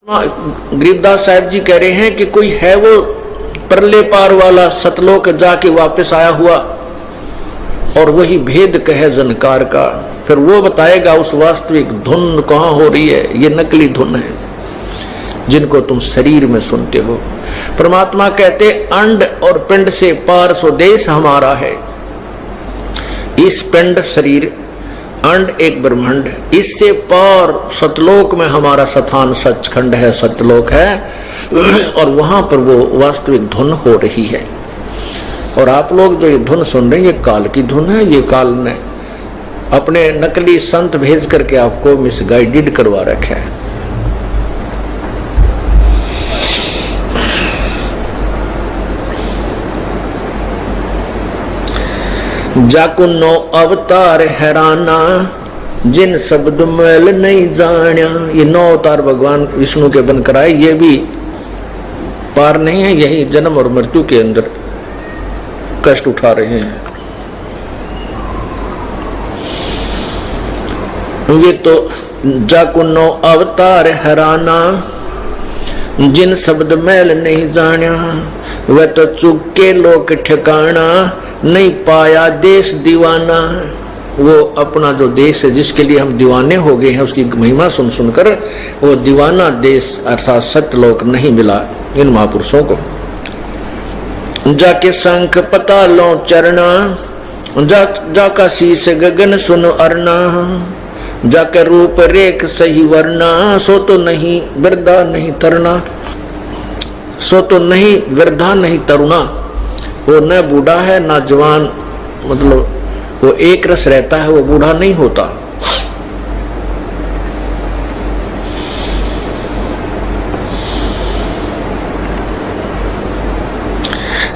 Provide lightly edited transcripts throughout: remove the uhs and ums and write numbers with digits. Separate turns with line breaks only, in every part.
गरीबदास साहब जी कह रहे हैं कि कोई है वो परले पार वाला सतलोक जाके वापस आया हुआ और वही भेद कहे जनकार का, फिर वो बताएगा उस वास्तविक धुन कहाँ हो रही है। ये नकली धुन है जिनको तुम शरीर में सुनते हो। परमात्मा कहते अंड और पिंड से पार स्वदेश हमारा है। इस पिंड शरीर अंड एक ब्रह्मांड, इससे पार सतलोक में हमारा स्थान सचखंड है, सतलोक है, और वहां पर वो वास्तविक धुन हो रही है। और आप लोग जो ये धुन सुन रहे हैं ये काल की धुन है। ये काल ने अपने नकली संत भेज करके आपको मिसगाइडेड करवा रखा है। जाको नौ अवतार हैराना जिन शब्द मैल नहीं जानिया। ये 9 अवतार भगवान विष्णु के बनकर आए, ये भी पार नहीं है, यही जन्म और मृत्यु के अंदर कष्ट उठा रहे हैं। वे तो जाको 9 अवतार हैराना जिन शब्द मैल नहीं जानिया। वह तो चुक के लोक ठिकाना नहीं पाया देश दीवाना। वो अपना जो देश है जिसके लिए हम दीवाने हो गए हैं उसकी महिमा सुन सुनकर वो दीवाना देश अर्थात सत्यलोक नहीं मिला इन महापुरुषों को। जाके शंख पता लो चरना, जाका शीश गगन सुन अरना। जाके रूप रेख सही वरना, सो तो नहीं वृद्धा नहीं तरना। सो तो नहीं वृद्धा नहीं तरुणा। वो न बूढ़ा है ना जवान, मतलब वो एक रस रहता है, वो बूढ़ा नहीं होता।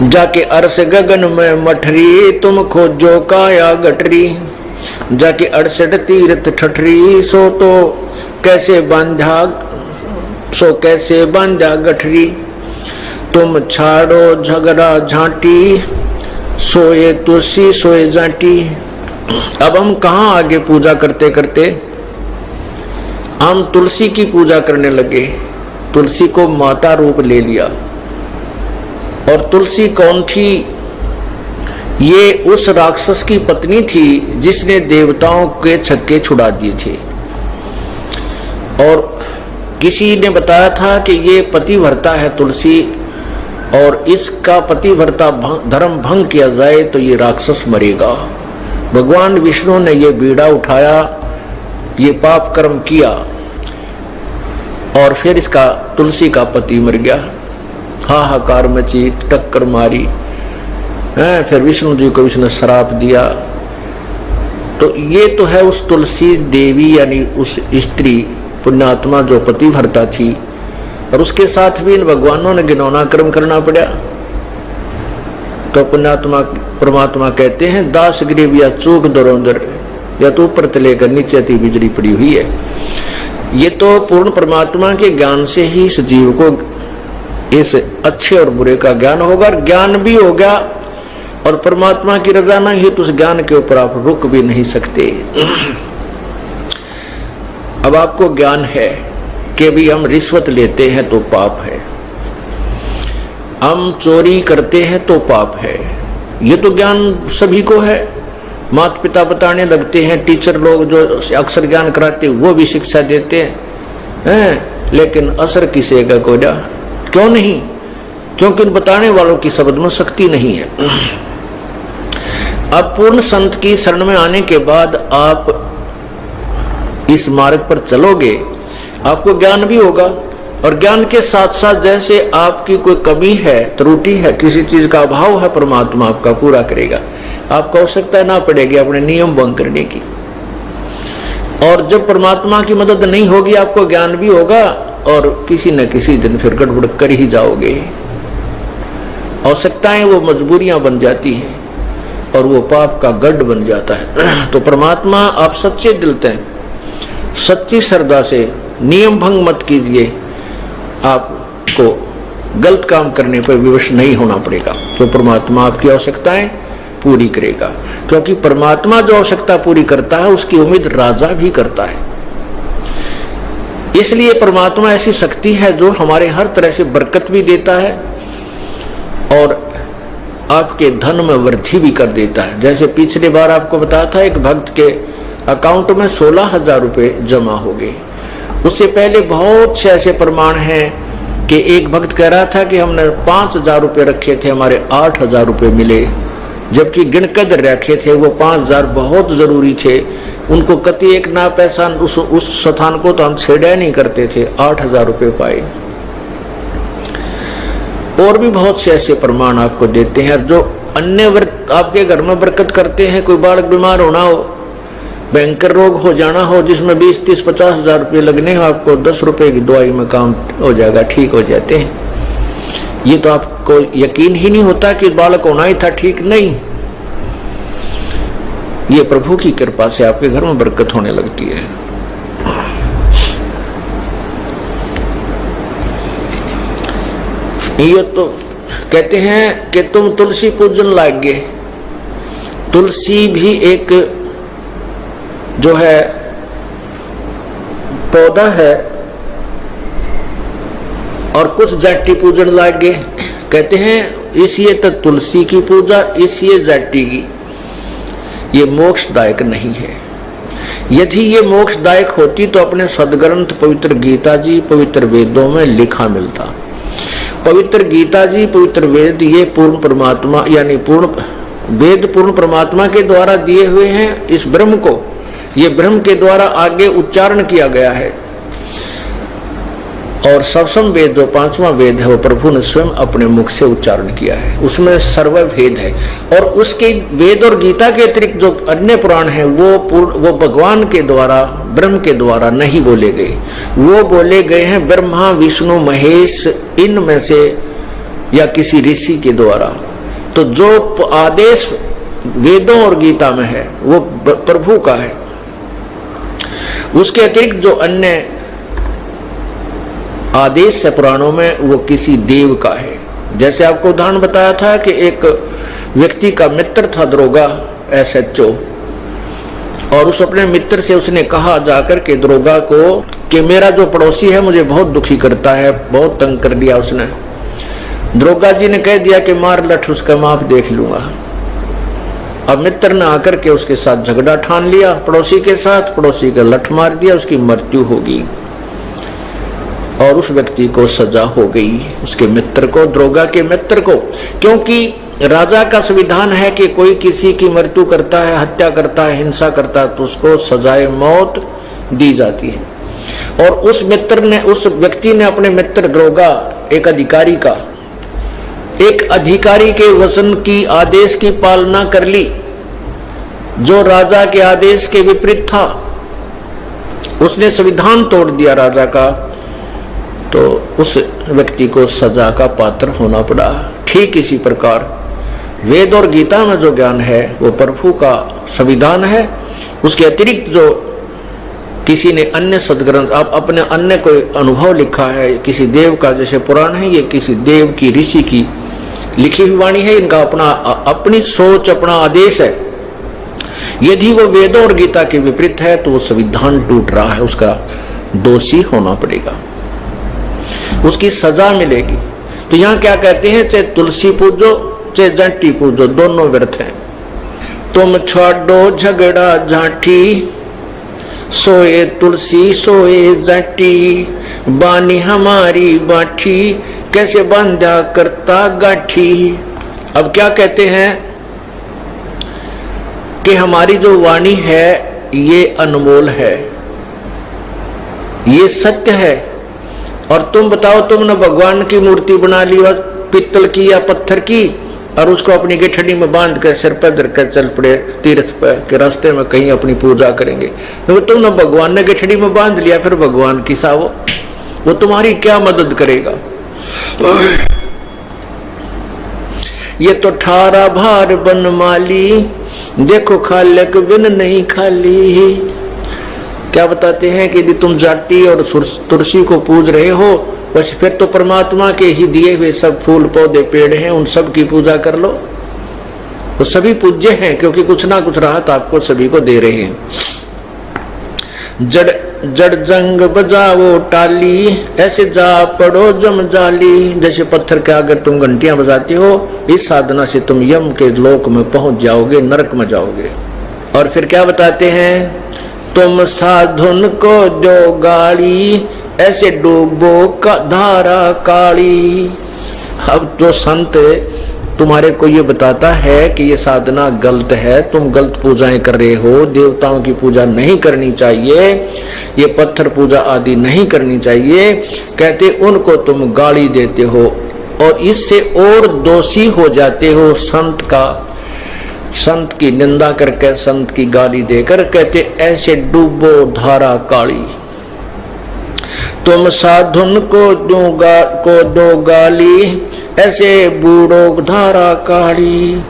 जाके अरस गगन में मठरी, तुम खोजो काया गठरी। जाके 68 तीर्थ ठठरी, सो तो कैसे बांधा, सो कैसे बांधा गठरी। तुम छाड़ो झगड़ा झांटी, सोए तुलसी सोए जाटी। अब हम कहाँ आगे पूजा करते करते हम तुलसी की पूजा करने लगे। तुलसी को माता रूप ले लिया। और तुलसी कौन थी? ये उस राक्षस की पत्नी थी जिसने देवताओं के छक्के छुड़ा दिए थे। और किसी ने बताया था कि ये पतिव्रता है तुलसी, और इसका पतिव्रता धर्म भंग किया जाए तो ये राक्षस मरेगा। भगवान विष्णु ने ये बीड़ा उठाया, ये पाप कर्म किया, और फिर इसका तुलसी का पति मर गया। हाहाकार मची, टक्कर मारी, फिर विष्णु जी को विष्णु श्राप दिया। तो ये तो है उस तुलसी देवी यानी उस स्त्री पुण्यात्मा जो पतिव्रता थी, और उसके साथ भी इन भगवानों ने घिनौना कर्म करना पड़ा। तो पुण्यात्मा परमात्मा कहते हैं दास ग्रीव या चूक दरोंदर, या तो ऊपर तले कर नीचे ती बिजली पड़ी हुई है। ये तो पूर्ण परमात्मा के ज्ञान से ही इस जीव को इस अच्छे और बुरे का ज्ञान होगा, और ज्ञान भी हो गया, और परमात्मा की रजा ना ही तो उस ज्ञान के ऊपर आप रुक भी नहीं सकते। अब आपको ज्ञान है कि भी हम रिश्वत लेते हैं तो पाप है, हम चोरी करते हैं तो पाप है। ये तो ज्ञान सभी को है। माता पिता बताने लगते हैं, टीचर लोग जो अक्सर ज्ञान कराते वो भी शिक्षा देते हैं, लेकिन असर किसेगा कोई? क्यों नहीं? क्योंकि उन बताने वालों की शब्द में शक्ति नहीं है। अब पूर्ण संत की शरण में आने के बाद आप इस मार्ग पर चलोगे, आपको ज्ञान भी होगा, और ज्ञान के साथ साथ जैसे आपकी कोई कमी है, त्रुटि है, किसी चीज का अभाव है, परमात्मा आपका पूरा करेगा। आपको आवश्यकता ना पड़ेगी अपने नियम भंग करने की। और जब परमात्मा की मदद नहीं होगी आपको ज्ञान भी होगा, और किसी न किसी दिन फिर गड़बड़ कर ही जाओगे। आवश्यकताएं वो मजबूरियां बन जाती हैं, और वो पाप का गढ़ बन जाता है। तो परमात्मा आप सच्चे दिल से, सच्ची श्रद्धा से नियम भंग मत कीजिए। आपको गलत काम करने पर विवश नहीं होना पड़ेगा, तो परमात्मा आपकी आवश्यकताएं पूरी करेगा। क्योंकि परमात्मा जो आवश्यकता पूरी करता है उसकी उम्मीद राजा भी करता है। इसलिए परमात्मा ऐसी शक्ति है जो हमारे हर तरह से बरकत भी देता है और आपके धन में वृद्धि भी कर देता है। जैसे पिछले बार आपको बताया था, एक भक्त के अकाउंट में 16,000 रुपए जमा हो गए। उससे पहले बहुत से ऐसे प्रमाण हैं कि एक भक्त कह रहा था कि हमने 5,000 रुपए रखे थे, हमारे 8,000 रुपए मिले, जबकि गिनकर रखे थे वो 5,000 बहुत जरूरी थे। उनको कति एक ना पैसा उस स्थान को तो हम छेड़ा नहीं करते थे, 8,000 रुपए पाए। और भी बहुत से ऐसे प्रमाण आपको देते हैं। जो अन्य व्रत आपके घर में बरकत करते हैं, कोई बालक बीमार होना हो, भयंकर रोग हो जाना हो जिसमें 20, 30, 50,000 रुपये लगने हो, आपको 10 रुपए की दवाई में काम हो जाएगा, ठीक हो जाते हैं। ये तो आपको यकीन ही नहीं होता कि बालक होना ही था, ठीक नहीं। ये प्रभु की कृपा से आपके घर में बरकत होने लगती है। ये तो कहते हैं कि तुम तुलसी पूजन लागे। तुलसी भी एक जो है पौधा है और कुछ जाति पूजन लागे। कहते हैं इसलिए तो तुलसी की पूजा, इसलिए जाति की, ये मोक्षदायक नहीं है। यदि ये मोक्षदायक होती तो अपने सदग्रंथ पवित्र गीता जी, पवित्र वेदों में लिखा मिलता। पवित्र गीता जी, पवित्र वेद, ये पूर्ण परमात्मा यानी पूर्ण वेद पूर्ण परमात्मा के द्वारा दिए हुए हैं। इस ब्रह्म को, ये ब्रह्म के द्वारा आगे उच्चारण किया गया है। और सवसम वेद जो 5वां वेद है वो प्रभु ने स्वयं अपने मुख से उच्चारण किया है, उसमें सर्वभेद है। और उसके वेद और गीता के अतिरिक्त जो अन्य पुराण है वो भगवान के द्वारा, ब्रह्म के द्वारा नहीं बोले गए, वो बोले गए हैं ब्रह्मा, विष्णु, महेश, इनमें से या किसी ऋषि के द्वारा। तो जो आदेश वेदों और गीता में है वो प्रभु का है। उसके अतिरिक्त जो अन्य आदेश है पुराणों में वो किसी देव का है। जैसे आपको उदाहरण बताया था कि एक व्यक्ति का मित्र था दरोगा, SHO, और उस अपने मित्र से उसने कहा जाकर के दरोगा को कि मेरा जो पड़ोसी है मुझे बहुत दुखी करता है, बहुत तंग कर दिया उसने। दरोगा जी ने कह दिया कि मार लठ, उसका माप देख लूंगा। अब मित्र ने आकर के उसके साथ झगड़ा ठान लिया पड़ोसी के साथ, पड़ोसी का लठ मार दिया, उसकी मृत्यु होगी और उस व्यक्ति को सजा हो गई, उसके मित्र को, दरोगा के मित्र को। क्योंकि राजा का संविधान है कि कोई किसी की मृत्यु करता है, हत्या करता है, हिंसा करता है तो उसको सजाए मौत दी जाती है। और उस मित्र ने, उस व्यक्ति ने अपने मित्र दरोगा, एक अधिकारी के वचन की, आदेश की पालना कर ली जो राजा के आदेश के विपरीत था। उसने संविधान तोड़ दिया राजा का, तो उस व्यक्ति को सजा का पात्र होना पड़ा। ठीक इसी प्रकार वेद और गीता में जो ज्ञान है वो प्रभु का संविधान है। उसके अतिरिक्त जो किसी ने अन्य सदग्रंथ, आप अपने अन्य कोई अनुभव लिखा है किसी देव का, जैसे पुराण है, ये किसी देव की, ऋषि की लिखी हुई वाणी है, इनका अपनी सोच, अपना आदेश है। यदि वो वेदों और गीता के विपरीत है तो वो संविधान टूट रहा है, उसका दोषी होना पड़ेगा, उसकी सजा मिलेगी। तो यहाँ क्या कहते हैं, चाहे तुलसी पूजो चाहे जाटी पूजो, दोनों व्यर्थ हैं। तुम छोड़ो झगड़ा झांटी, सोए तुलसी सोए जाटी, बानी हमारी बाठी, कैसे बांधा करता गाठी। अब क्या कहते हैं कि हमारी जो वाणी है ये अनमोल है, ये सत्य है। और तुम बताओ, तुमने भगवान की मूर्ति बना ली पित्तल की या पत्थर की और उसको अपनी गठड़ी में बांध कर सिर पर धर कर चल पड़े तीर्थ पर के रास्ते में कहीं अपनी पूजा करेंगे। तो तुमने भगवान ने गठड़ी में बांध लिया, फिर भगवान की सावो, वो तुम्हारी क्या मदद करेगा। ये तो ठारा भार बनमाली, देखो खालक बिन नहीं खाली। क्या बताते हैं कि यदि तुम जाटी और तुलसी को पूज रहे हो, बस फिर तो परमात्मा के ही दिए हुए सब फूल पौधे पेड़ हैं, उन सब की पूजा कर लो। वो सभी पूज्य हैं क्योंकि कुछ ना कुछ राहत आपको सभी को दे रहे हैं। जड़ जड़ जंग बजाओ टाली, ऐसे जा पड़ो जम जाली। जैसे पत्थर के आगे तुम घंटियां बजाते हो, इस साधना से तुम यम के लोक में पहुंच जाओगे, नरक में जाओगे। और फिर क्या बताते हैं, तुम साधुन को दो गाली, ऐसे डूबो का धारा काली। अब तो संत तुम्हारे को ये बताता है कि ये साधना गलत है, तुम गलत पूजाएं कर रहे हो, देवताओं की पूजा नहीं करनी चाहिए, ये पत्थर पूजा आदि नहीं करनी चाहिए। कहते उनको तुम गाली देते हो और इससे और दोषी हो जाते हो संत की निंदा करके, संत की गाली देकर। कहते ऐसे डूबो धारा काली। तुम साधुन को दो गाली, ऐसे बूढ़ो धारा काली।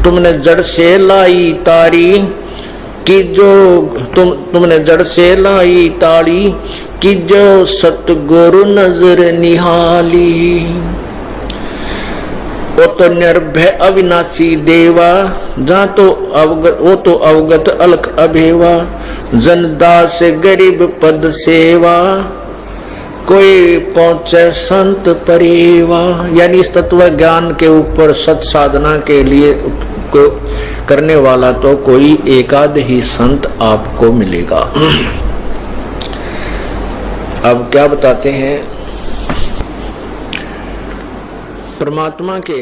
तुमने जड़ से लाई तारी कि जो तुमने जड़ से लाई तारी कि जो सतगुरु नजर निहाली। वो तो निर्भय अविनाशी देवा, जहाँ तो अवगत अलख अभेवा। जनदास गरीब पद सेवा, कोई पहुंचे संत परेवा। यानी इस तत्व ज्ञान के ऊपर सत साधना के लिए करने वाला तो कोई एकाध ही संत आपको मिलेगा। अब क्या बताते हैं, परमात्मा के